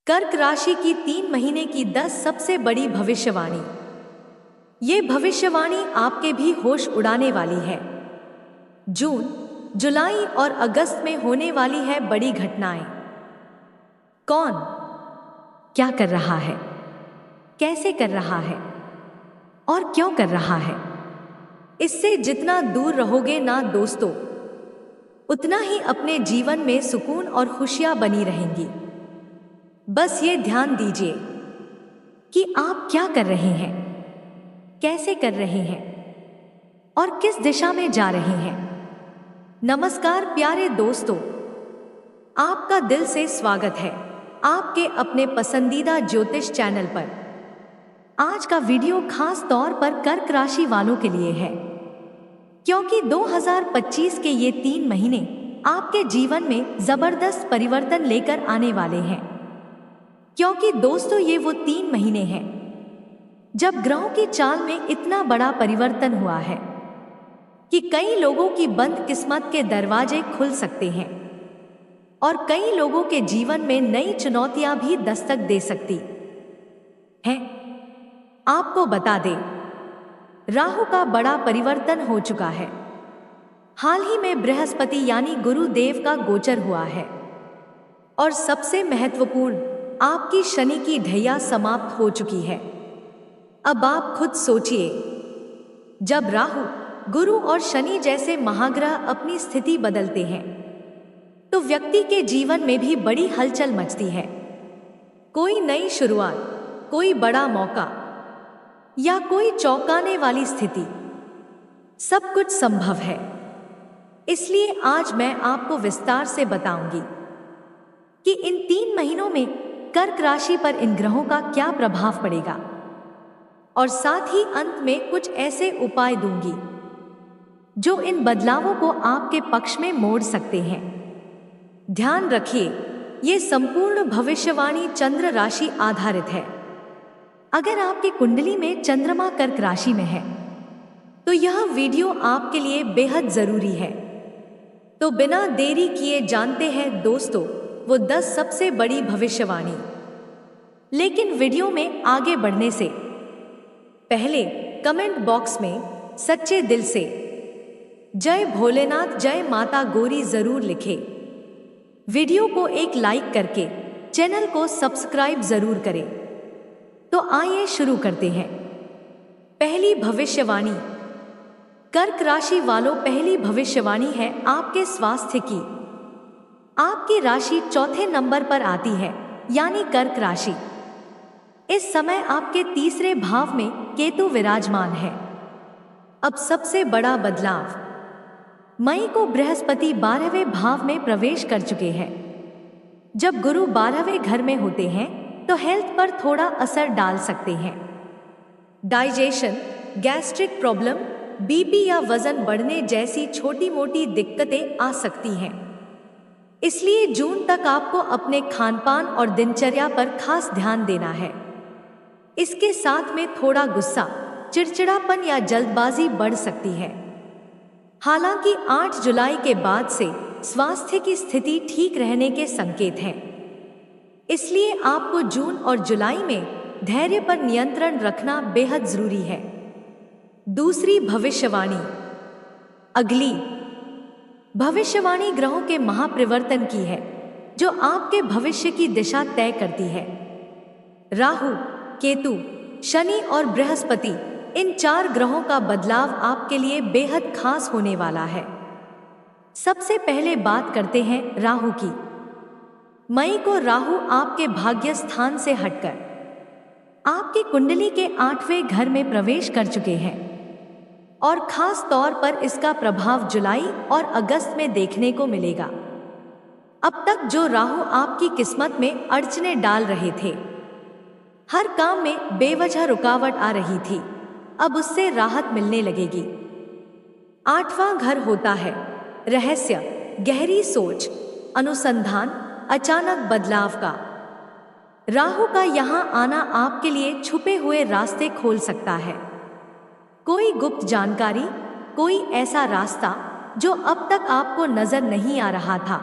कर्क राशि की 3 महीने की 10 सबसे बड़ी भविष्यवाणी। ये भविष्यवाणी आपके भी होश उड़ाने वाली है। जून, जुलाई और अगस्त में होने वाली है बड़ी घटनाएं। कौन क्या कर रहा है, कैसे कर रहा है और क्यों कर रहा है, इससे जितना दूर रहोगे ना दोस्तों, उतना ही अपने जीवन में सुकून और खुशियां बनी रहेंगी। बस ये ध्यान दीजिए कि आप क्या कर रहे हैं, कैसे कर रहे हैं और किस दिशा में जा रहे हैं। नमस्कार प्यारे दोस्तों, आपका दिल से स्वागत है आपके अपने पसंदीदा ज्योतिष चैनल पर। आज का वीडियो खास तौर पर कर्क राशि वालों के लिए है, क्योंकि 2025 के ये 3 महीने आपके जीवन में जबरदस्त परिवर्तन लेकर आने वाले हैं। क्योंकि दोस्तों, ये वो 3 महीने हैं जब ग्रहों की चाल में इतना बड़ा परिवर्तन हुआ है कि कई लोगों की बंद किस्मत के दरवाजे खुल सकते हैं और कई लोगों के जीवन में नई चुनौतियां भी दस्तक दे सकती हैं। आपको बता दें, राहु का बड़ा परिवर्तन हो चुका है। हाल ही में बृहस्पति यानी गुरुदेव का गोचर हुआ है और सबसे महत्वपूर्ण, आपकी शनि की ढैया समाप्त हो चुकी है। अब आप खुद सोचिए, जब राहु, गुरु और शनि जैसे महाग्रह अपनी स्थिति बदलते हैं तो व्यक्ति के जीवन में भी बड़ी हलचल मचती है। कोई नई शुरुआत, कोई बड़ा मौका या कोई चौंकाने वाली स्थिति, सब कुछ संभव है। इसलिए आज मैं आपको विस्तार से बताऊंगी कि इन 3 महीनों में कर्क राशि पर इन ग्रहों का क्या प्रभाव पड़ेगा, और साथ ही अंत में कुछ ऐसे उपाय दूंगी जो इन बदलावों को आपके पक्ष में मोड़ सकते हैं। ध्यान रखिए, ये संपूर्ण भविष्यवाणी चंद्र राशि आधारित है। अगर आपकी कुंडली में चंद्रमा कर्क राशि में है तो यह वीडियो आपके लिए बेहद जरूरी है। तो बिना देरी किए जानते हैं दोस्तों वो 10 सबसे बड़ी भविष्यवाणी। लेकिन वीडियो में आगे बढ़ने से पहले कमेंट बॉक्स में सच्चे दिल से जय भोलेनाथ, जय माता गौरी जरूर लिखें। वीडियो को एक लाइक करके चैनल को सब्सक्राइब जरूर करें। तो आइए शुरू करते हैं। पहली भविष्यवाणी, कर्क राशि वालों, पहली भविष्यवाणी है आपके स्वास्थ्य की। आपकी राशि चौथे नंबर पर आती है, यानी कर्क राशि। इस समय आपके तीसरे भाव में केतु विराजमान है। अब सबसे बड़ा बदलाव, मई को बृहस्पति 12वें भाव में प्रवेश कर चुके हैं। जब गुरु 12वें घर में होते हैं तो हेल्थ पर थोड़ा असर डाल सकते हैं। डाइजेशन, गैस्ट्रिक प्रॉब्लम, बीपी या वजन बढ़ने जैसी छोटी मोटी दिक्कतें आ सकती हैं। इसलिए जून तक आपको अपने खानपान और दिनचर्या पर खास ध्यान देना है। इसके साथ में थोड़ा गुस्सा, चिड़चिड़ापन या जल्दबाजी बढ़ सकती है। हालांकि 8 जुलाई के बाद से स्वास्थ्य की स्थिति ठीक रहने के संकेत हैं। इसलिए आपको जून और जुलाई में धैर्य पर नियंत्रण रखना बेहद जरूरी है। दूसरी भविष्यवाणी, अगली भविष्यवाणी ग्रहों के महापरिवर्तन की है जो आपके भविष्य की दिशा तय करती है। राहु, केतु, शनि और बृहस्पति, इन 4 ग्रहों का बदलाव आपके लिए बेहद खास होने वाला है। सबसे पहले बात करते हैं राहु की। मई को राहु आपके भाग्य स्थान से हटकर आपकी कुंडली के 8वें घर में प्रवेश कर चुके हैं और खास तौर पर इसका प्रभाव जुलाई और अगस्त में देखने को मिलेगा। अब तक जो राहु आपकी किस्मत में अड़चनें डाल रहे थे, हर काम में बेवजह रुकावट आ रही थी, अब उससे राहत मिलने लगेगी। 8वां घर होता है रहस्य, गहरी सोच, अनुसंधान, अचानक बदलाव का। राहु का यहाँ आना आपके लिए छुपे हुए रास्ते खोल सकता है। कोई गुप्त जानकारी, कोई ऐसा रास्ता जो अब तक आपको नजर नहीं आ रहा था,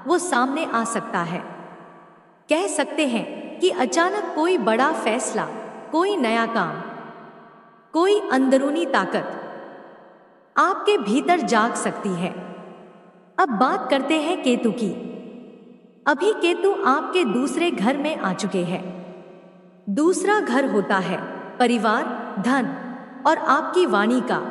वो सामने आ सकता है। कह सकते हैं कि अचानक कोई बड़ा फैसला, कोई नया काम, कोई अंदरूनी ताकत आपके भीतर जाग सकती है। अब बात करते हैं केतु की। अभी केतु आपके दूसरे घर में आ चुके हैं। दूसरा घर होता है परिवार, धन और आपकी वाणी का।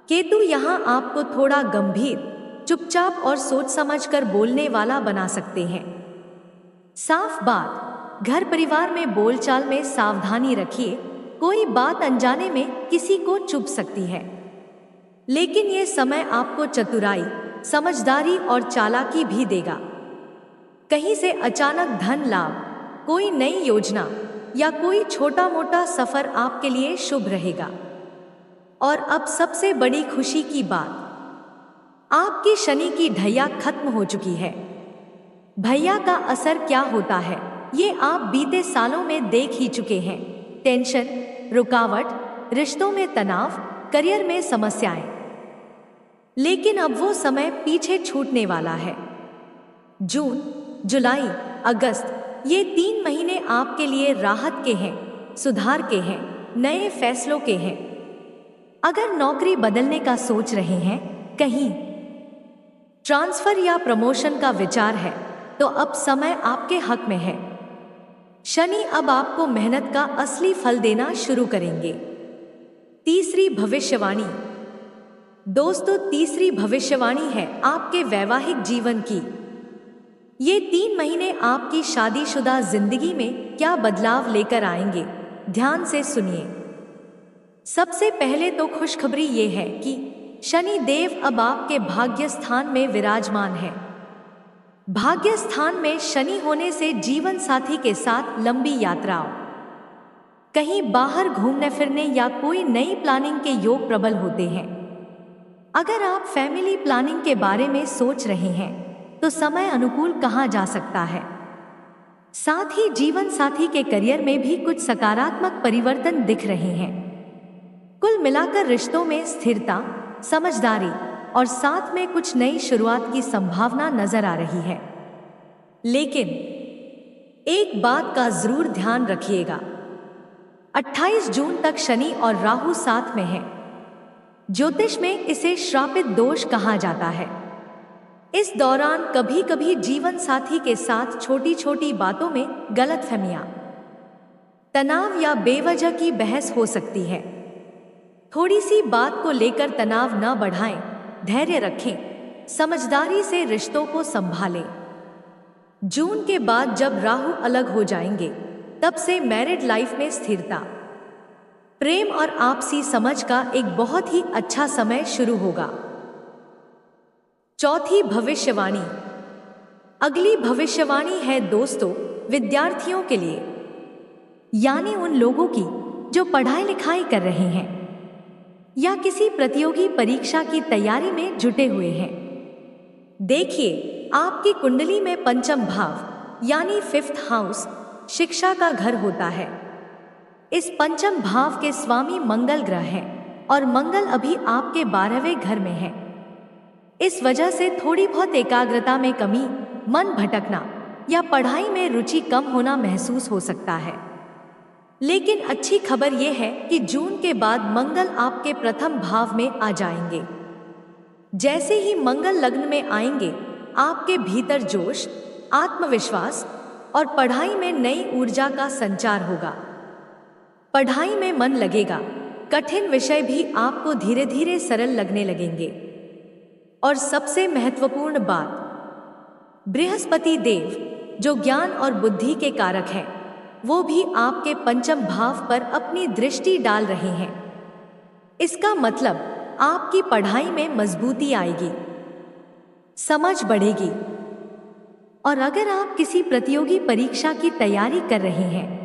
केतु यहाँ आपको थोड़ा गंभीर, चुपचाप और सोच समझकर बोलने वाला बना सकते हैं। साफ बात, घर परिवार में बोलचाल में सावधानी रखिए। कोई बात अनजाने में किसी को चुभ सकती है, लेकिन यह समय आपको चतुराई, समझदारी और चालाकी भी देगा। कहीं से अचानक धन लाभ, कोई नई योजना या कोई छोटा मोटा सफर आपके लिए शुभ रहेगा। और अब सबसे बड़ी खुशी की बात, आपकी शनि की ढैया खत्म हो चुकी है। भैया का असर क्या होता है ये आप बीते सालों में देख ही चुके हैं। टेंशन, रुकावट, रिश्तों में तनाव, करियर में समस्याएं। लेकिन अब वो समय पीछे छूटने वाला है। जून, जुलाई, अगस्त, ये 3 महीने आपके लिए राहत के हैं, सुधार के हैं, नए फैसलों के हैं। अगर नौकरी बदलने का सोच रहे हैं, कहीं ट्रांसफर या प्रमोशन का विचार है, तो अब समय आपके हक में है। शनि अब आपको मेहनत का असली फल देना शुरू करेंगे। तीसरी भविष्यवाणी। दोस्तों, तीसरी भविष्यवाणी है आपके वैवाहिक जीवन की। ये 3 महीने आपकी शादीशुदा जिंदगी में क्या बदलाव लेकर आएंगे, ध्यान से सुनिए। सबसे पहले तो खुशखबरी ये है कि शनि देव अब आपके भाग्य स्थान में विराजमान है। भाग्य स्थान में शनि होने से जीवन साथी के साथ लंबी यात्राओं, कहीं बाहर घूमने फिरने या कोई नई प्लानिंग के योग प्रबल होते हैं। अगर आप फैमिली प्लानिंग के बारे में सोच रहे हैं तो समय अनुकूल कहा जा सकता है। साथ ही जीवन साथी के करियर में भी कुछ सकारात्मक परिवर्तन दिख रहे हैं। कुल मिलाकर रिश्तों में स्थिरता, समझदारी और साथ में कुछ नई शुरुआत की संभावना नजर आ रही है। लेकिन एक बात का जरूर ध्यान रखिएगा, 28 जून तक शनि और राहु साथ में हैं। ज्योतिष में इसे श्रापित दोष कहा जाता है। इस दौरान कभी कभी जीवन साथी के साथ छोटी छोटी बातों में गलतफहमियां, तनाव या बेवजह की बहस हो सकती है। थोड़ी सी बात को लेकर तनाव न बढ़ाएं, धैर्य रखें, समझदारी से रिश्तों को संभालें। जून के बाद जब राहु अलग हो जाएंगे, तब से मैरिड लाइफ में स्थिरता, प्रेम और आपसी समझ का एक बहुत ही अच्छा समय शुरू होगा। चौथी भविष्यवाणी। अगली भविष्यवाणी है दोस्तों विद्यार्थियों के लिए, यानी उन लोगों की जो पढ़ाई लिखाई कर रहे हैं या किसी प्रतियोगी परीक्षा की तैयारी में जुटे हुए हैं। देखिए, आपकी कुंडली में पंचम भाव यानी 5th हाउस शिक्षा का घर होता है। इस पंचम भाव के स्वामी मंगल ग्रह हैं और मंगल अभी आपके 12वें घर में है। इस वजह से थोड़ी बहुत एकाग्रता में कमी, मन भटकना या पढ़ाई में रुचि कम होना महसूस हो सकता है। लेकिन अच्छी खबर यह है कि जून के बाद मंगल आपके प्रथम भाव में आ जाएंगे। जैसे ही मंगल लग्न में आएंगे, आपके भीतर जोश, आत्मविश्वास और पढ़ाई में नई ऊर्जा का संचार होगा। पढ़ाई में मन लगेगा, कठिन विषय भी आपको धीरे धीरे सरल लगने लगेंगे। और सबसे महत्वपूर्ण बात, बृहस्पति देव जो ज्ञान और बुद्धि के कारक हैं, वो भी आपके पंचम भाव पर अपनी दृष्टि डाल रहे हैं। इसका मतलब आपकी पढ़ाई में मजबूती आएगी, समझ बढ़ेगी। और अगर आप किसी प्रतियोगी परीक्षा की तैयारी कर रहे हैं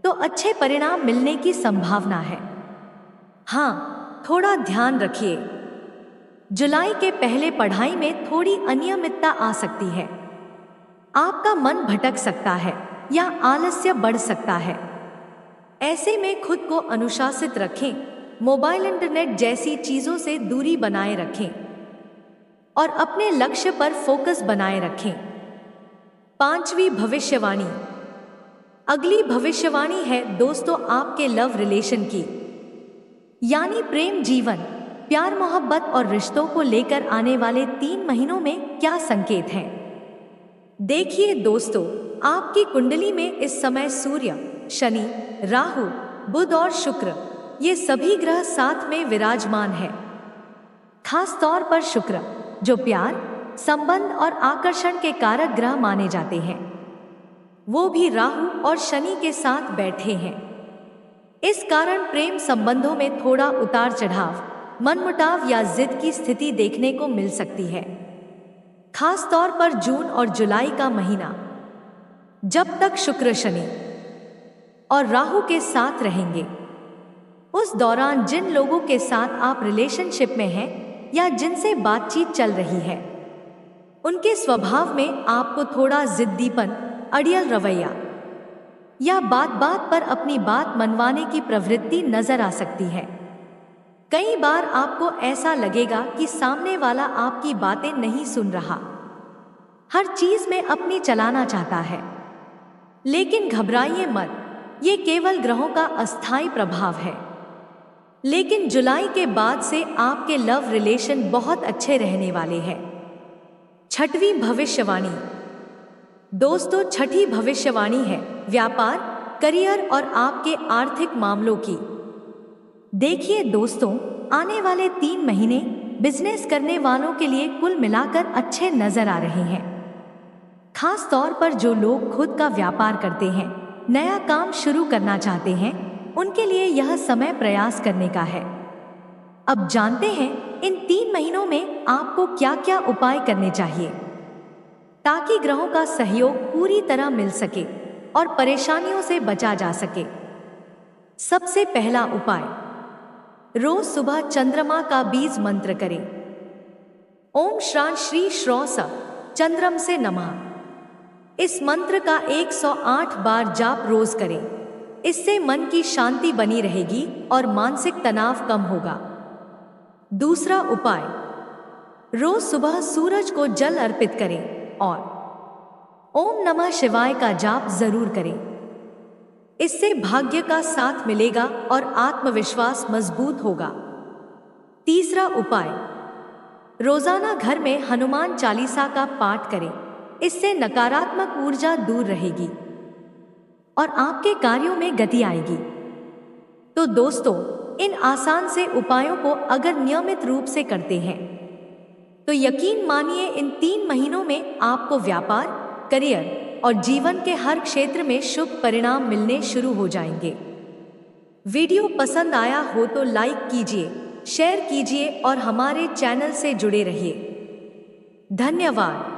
तो अच्छे परिणाम मिलने की संभावना है। हाँ, थोड़ा ध्यान रखिए, जुलाई के पहले पढ़ाई में थोड़ी अनियमितता आ सकती है। आपका मन भटक सकता है या आलस्य बढ़ सकता है। ऐसे में खुद को अनुशासित रखें, मोबाइल, इंटरनेट जैसी चीजों से दूरी बनाए रखें और अपने लक्ष्य पर फोकस बनाए रखें। 5वीं भविष्यवाणी। अगली भविष्यवाणी है दोस्तों आपके लव रिलेशन की, यानी प्रेम जीवन, प्यार मोहब्बत और रिश्तों को लेकर आने वाले 3 महीनों में क्या संकेत हैं। देखिए दोस्तों, आपकी कुंडली में इस समय सूर्य, शनि, राहु, बुध और शुक्र ये सभी ग्रह साथ में विराजमान है। खास तौर पर शुक्र, जो प्यार, संबंध और आकर्षण के कारक ग्रह माने जाते हैं, वो भी राहु और शनि के साथ बैठे हैं। इस कारण प्रेम संबंधों में थोड़ा उतार चढ़ाव, मनमुटाव या जिद की स्थिति देखने को मिल सकती है। खास तौर पर जून और जुलाई का महीना, जब तक शुक्र, शनि और राहु के साथ रहेंगे, उस दौरान जिन लोगों के साथ आप रिलेशनशिप में हैं या जिनसे बातचीत चल रही है, उनके स्वभाव में आपको थोड़ा जिद्दीपन, अड़ियल रवैया या बात बात पर अपनी बात मनवाने की प्रवृत्ति नजर आ सकती है। कई बार आपको ऐसा लगेगा कि सामने वाला आपकी बातें नहीं सुन रहा, हर चीज में अपनी चलाना चाहता है। लेकिन घबराइए मत, ये केवल ग्रहों का अस्थायी प्रभाव है। लेकिन जुलाई के बाद से आपके लव रिलेशन बहुत अच्छे रहने वाले हैं। छठवीं भविष्यवाणी दोस्तों, छठी भविष्यवाणी है व्यापार, करियर और आपके आर्थिक मामलों की। देखिए दोस्तों, आने वाले 3 महीने बिजनेस करने वालों के लिए कुल मिलाकर अच्छे नजर आ रहे हैं। खास तौर पर जो लोग खुद का व्यापार करते हैं, नया काम शुरू करना चाहते हैं, उनके लिए यह समय प्रयास करने का है। अब जानते हैं इन 3 महीनों में आपको क्या क्या उपाय करने चाहिए ताकि ग्रहों का सहयोग पूरी तरह मिल सके और परेशानियों से बचा जा सके। सबसे पहला उपाय, रोज सुबह चंद्रमा का बीज मंत्र करें। ओम श्रां श्री श्रौ स चंद्रम से नमः। इस मंत्र का 108 बार जाप रोज करें। इससे मन की शांति बनी रहेगी और मानसिक तनाव कम होगा। दूसरा उपाय, रोज सुबह सूरज को जल अर्पित करें और ओम नमः शिवाय का जाप जरूर करें। इससे भाग्य का साथ मिलेगा और आत्मविश्वास मजबूत होगा। तीसरा उपाय, रोजाना घर में हनुमान चालीसा का पाठ करें। इससे नकारात्मक ऊर्जा दूर रहेगी और आपके कार्यों में गति आएगी। तो दोस्तों, इन आसान से उपायों को अगर नियमित रूप से करते हैं तो यकीन मानिए इन 3 महीनों में आपको व्यापार, करियर और जीवन के हर क्षेत्र में शुभ परिणाम मिलने शुरू हो जाएंगे। वीडियो पसंद आया हो तो लाइक कीजिए, शेयर कीजिए और हमारे चैनल से जुड़े रहिए। धन्यवाद।